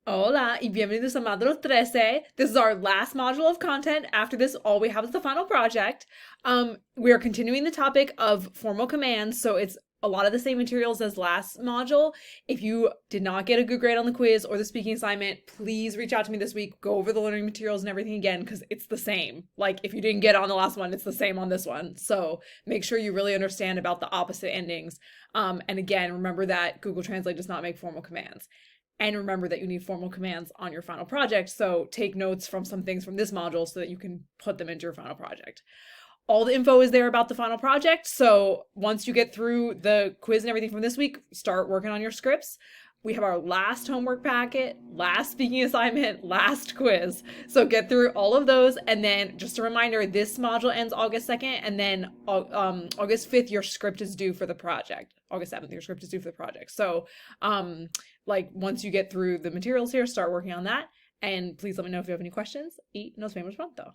Hola y bienvenidos a Módulo 13. This is our last module of content. After this, all we have is the final project. We are continuing the topic of formal commands, so it's a lot of the same materials as last module. If you did not get a good grade on the quiz or the speaking assignment, please reach out to me this week. Go over the learning materials and everything again because it's the same. Like if you didn't get on the last one, it's the same on this one. So make sure you really understand about the opposite endings. And again, remember that Google Translate does not make formal commands. And remember that you need formal commands on your final project. So take notes from some things from this module so that you can put them into your final project. All the info is there about the final project. So once you get through the quiz and everything from this week, start working on your scripts. We have our last homework packet, last speaking assignment, last quiz. So get through all of those. And then just a reminder, this module ends August 2nd. And then August 5th, your script is due for the project. August 7th, your script is due for the project. So like once you get through the materials here, start working on that. And please let me know if you have any questions. Y nos vemos pronto.